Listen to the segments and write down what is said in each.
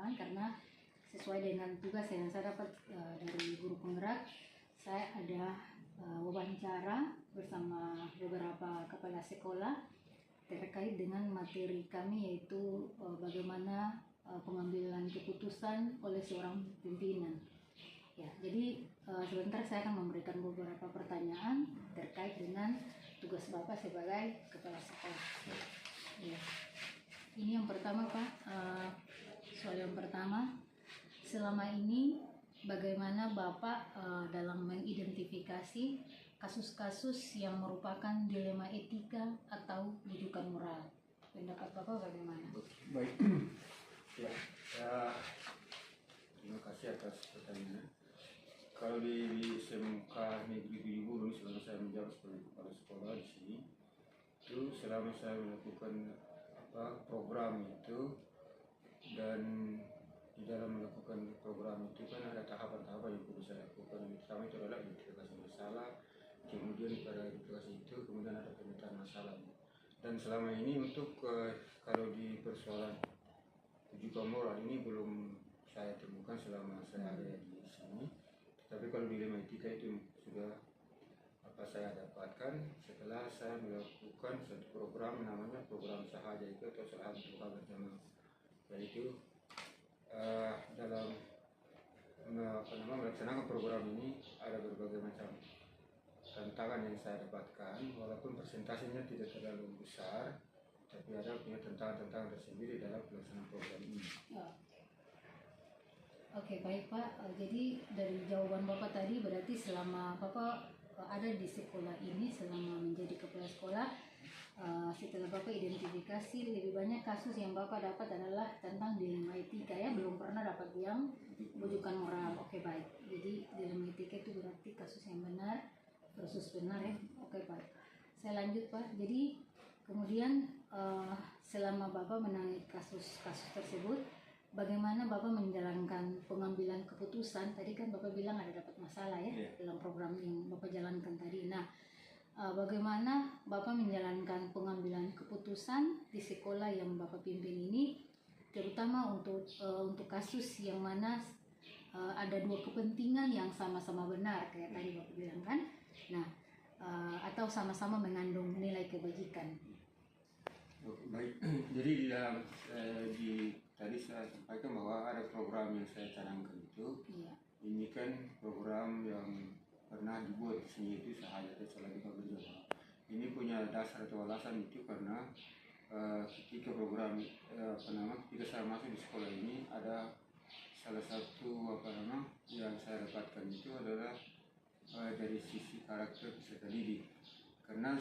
pertemuan karena sesuai dengan tugas yang saya dapat dari guru penggerak. Saya ada wawancara bersama beberapa kepala sekolah terkait dengan materi kami, yaitu bagaimana pengambilan keputusan oleh seorang pimpinan. Ya, jadi sebentar saya akan memberikan beberapa pertanyaan terkait dengan tugas Bapak sebagai kepala sekolah. Ya. Ini yang pertama, Pak. Soal yang pertama, selama ini bagaimana Bapak dalam mengidentifikasi kasus-kasus yang merupakan dilema etika atau rujukan moral? Pendapat Bapak bagaimana? Baik. Ya, terima kasih atas pertanyaannya. Kalau di SMK Negeri 7 Gurun, selama saya menjabat sebagai kepala sekolah di sini, itu selama saya melakukan program itu, dan di dalam melakukan program itu kan ada tahapan-tahapan yang perlu saya lakukan. Yang pertama itu adalah identifikasi masalah, kemudian pada identifikasi itu kemudian ada pemetaan masalah. Dan selama ini untuk kalau di persoalan rujukan moral ini belum saya temukan selama saya ada di sini. Tapi kalau dilema etika itu sudah saya dapatkan setelah saya melakukan satu program namanya program sahaja itu atau sahaja duha bersama, yaitu dalam melaksanakan program ini ada berbagai macam tantangan yang saya dapatkan, walaupun persentasenya tidak terlalu besar, tapi ada punya tantangan-tantangan tersendiri dalam pelaksanaan program ini. Oke, baik Pak. Jadi dari jawaban Bapak tadi berarti selama Bapak ada di sekolah ini, selama menjadi kepala sekolah, setelah Bapak identifikasi lebih banyak kasus yang Bapak dapat adalah tentang dilema etika, ya, belum pernah dapat yang rujukan moral. Oke, baik. Jadi dilema etika itu berarti kasus yang benar versus benar, ya. Oke, baik. Saya lanjut, Pak. Jadi kemudian selama Bapak menangani kasus-kasus tersebut, bagaimana Bapak menjalankan pengambilan keputusan? Tadi kan Bapak bilang ada dapat masalah, ya, dalam program yang Bapak jalankan tadi. Nah, bagaimana Bapak menjalankan pengambilan keputusan di sekolah yang Bapak pimpin ini, terutama untuk kasus yang mana ada dua kepentingan yang sama-sama benar, kayak tadi Bapak bilang kan? Nah, atau sama-sama mengandung nilai kebajikan. Baik, jadi di dalam tadi saya sampaikan bahwa ada program yang saya canangkan itu. Iya. Ini kan program yang pernah dibuat di sini, itu sahaja salah duha berjamaah. Ini punya dasar atau alasan itu karena ketika program ketika saya masuk di sekolah ini, ada salah satu yang saya dapatkan itu adalah dari sisi karakter peserta didik. Karena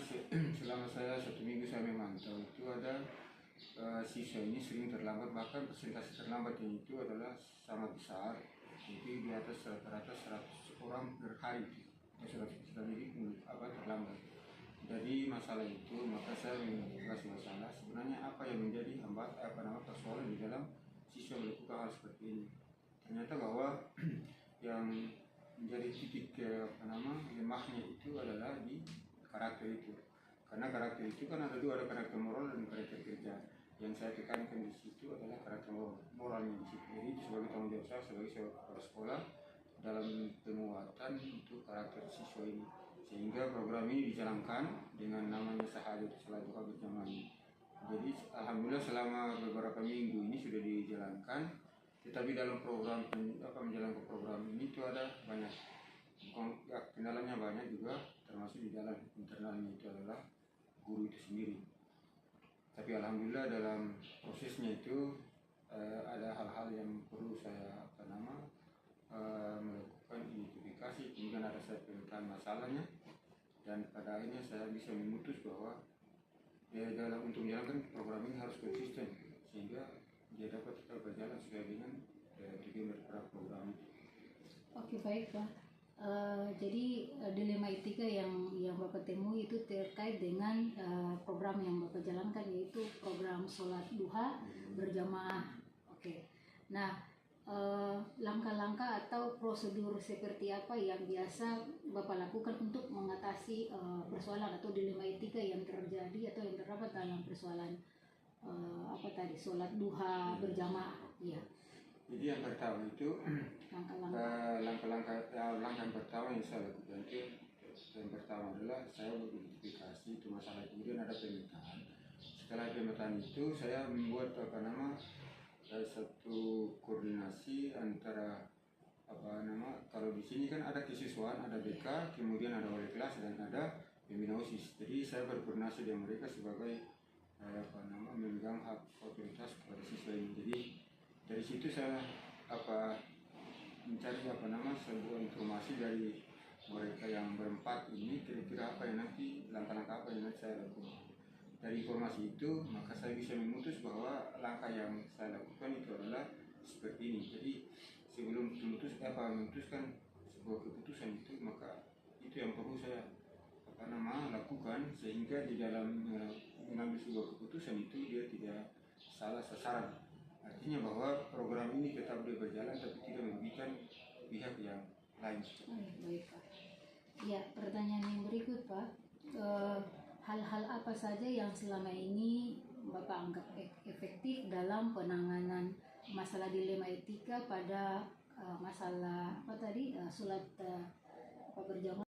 selama saya 1 minggu saya memantau itu ada siswa ini sering terlambat, bahkan persentase terlambatnya itu adalah sangat besar, itu di atas rata-rata 100 orang per hari, 100 peserta didik terlambat. Jadi masalah itu, maka saya menginvestigasi masalah sebenarnya apa yang menjadi persoalan di dalam siswa melakukan hal seperti ini. Ternyata bahwa yang menjadi titik lemahnya itu adalah di karakter itu. Karena karakter itu kan ada dua, ada karakter moral dan karakter kerja. Yang saya tekankan di situ adalah karakter moralnya di situ. Jadi sebagai tanggung jawab saya sebagai kepala sekolah dalam penguatan untuk karakter siswa ini, sehingga program ini dijalankan dengan namanya sahaja salah duha berjamaah. Jadi alhamdulillah selama beberapa minggu ini sudah dijalankan. Tetapi dalam program menjalankan program ini itu ada banyak kendalanya, banyak juga, termasuk di dalam internalnya itu adalah guru itu sendiri. Tapi alhamdulillah dalam prosesnya itu ada hal-hal yang perlu saya melakukan identifikasi, kemudian ada saya pemetaan masalahnya, dan pada akhirnya saya bisa memutus bahwa dalam untuk menjalankan program ini harus konsisten sehingga dia dapat tetap berjalan sesuai dengan tujuan dari program itu. Oke, baik Pak. Jadi dilema etika yang Bapak temui itu terkait dengan program yang Bapak jalankan, yaitu program sholat duha berjamaah. Oke. Nah, langkah-langkah atau prosedur seperti apa yang biasa Bapak lakukan untuk mengatasi persoalan atau dilema etika yang terjadi atau yang terdapat dalam persoalan sholat duha berjamaah? Ya. Jadi yang pertama itu langkah-langkah yang pertama yang saya lakukan itu yang pertama adalah saya mengidentifikasi itu masalah, kemudian ada pemetaan. Setelah pemetaan itu saya membuat satu koordinasi antara kalau di sini kan ada kesiswaan, ada BK, kemudian ada wali kelas dan ada pembina OSIS. Jadi saya berkoordinasi dengan mereka sebagai memegang hak otoritas kepada siswa ini. Jadi dari situ saya mencari sebuah informasi dari mereka yang berempat ini, kira-kira apa yang nanti langkah-langkah apa yang nanti saya lakukan. Dari informasi itu maka saya bisa memutus bahwa langkah yang saya lakukan itu adalah seperti ini. Jadi sebelum memutuskan sebuah keputusan itu, maka itu yang perlu saya lakukan sehingga di dalam mengambil sebuah keputusan itu dia tidak salah sasaran. Artinya bahwa program ini tetap dia berjalan tapi tidak merugikan pihak yang lain. Baik Pak. Ya, pertanyaan yang berikut Pak, hal-hal apa saja yang selama ini Bapak anggap efektif dalam penanganan masalah dilema etika pada masalah sulat berjamaah